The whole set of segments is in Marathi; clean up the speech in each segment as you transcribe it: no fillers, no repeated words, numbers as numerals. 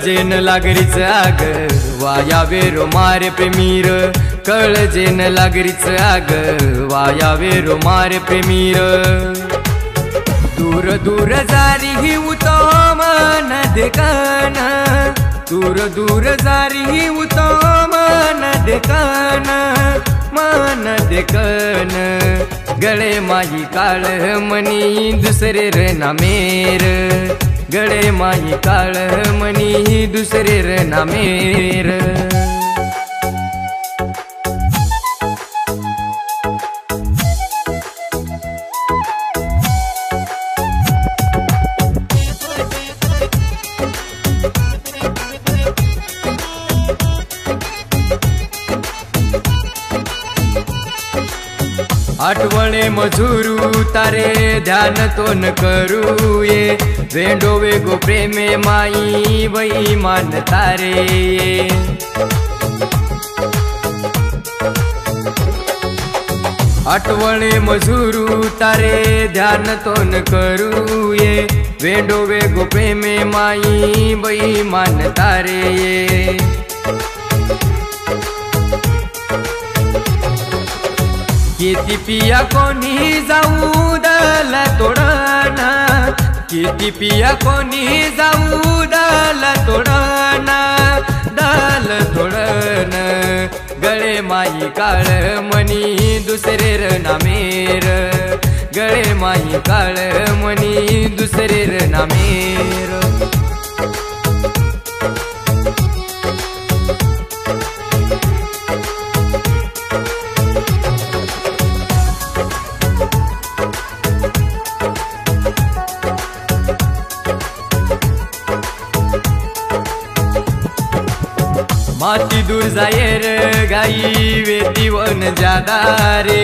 जेन लागरीच आग वाया वेरो मारे प्रेमीर जेन लागरीच आग वाया वेरो मारे प्रेमीर दूर दूर जारी ही उतो मन देखाना दूर दूर जारी उतो मन देखाना मन देखन गळे माही काळ मनी दुसरे र नामेर गळे माही काळ मनी दुसरे र नामेर आठवणे मजूरू तारे ध्यान तो न करू ये वेंडो वेगो प्रेमे माई वही मान तारे आठवणे मजूरू तारे ध्यान तो न करू ये वेंडो वेगो प्रेमे माई वही मान तारे ये किती पिया कोणी जाऊ दल तोडना किती पिया कोणी जाऊ दल तोडना दल तोडन गळे माई काळ मनी दुसरे र नामेर गळे माई काळ मनी दुसरे र नामेर माती दूर जायर गाई वेती वन जादा रे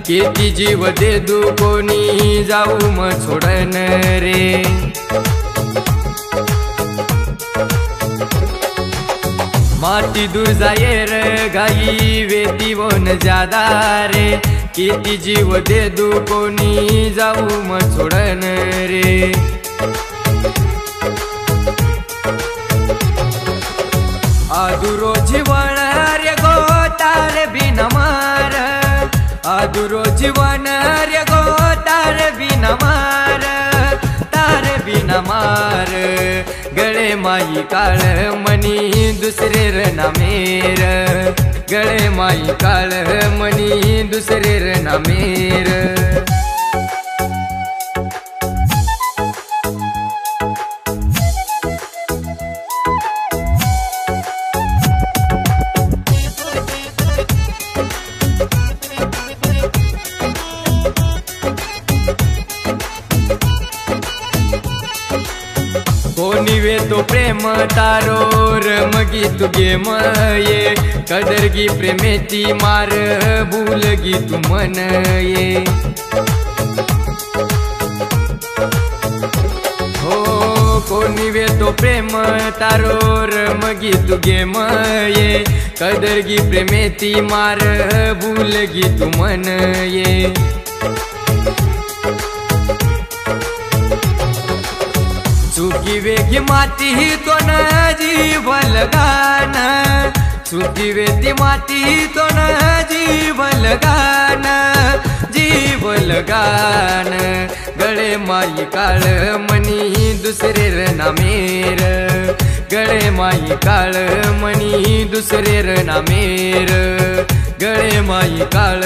केती जीव दे दू कोणी जाऊ म छोडन रे माती दूर जायर गाई वेती वन जादा रे केती जीव दे दू कोणी जाऊ म छोडन रे आदुरो जीवन रे गोतार बिन मार आदुरो जीवन रे गोतार बिन मार तार बिन मार गळे माई काळ मनी दुसरे र नामेर गळे माई काळ मनी दुसरे र नामेर कोणी वे तो प्रेम तारो रमगी तू गेम ये कदरगी प्रेमेती मार भूलगी तू मन ये हो कोणी वे तो प्रेम तारो रमगी तू गेम ये कदरगी प्रेमेती मार भूलगी तू मन ये चुकी वेगी माती तो न जीवल गान चुकी वेती माती तो न जीवल गान जीवल गान गळे माई काळ मनी दुसरे र नामेर गळे माई काळ मनी दुसरे र नामेर गळे माई काळ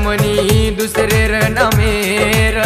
मनी दुसरे र नामेर।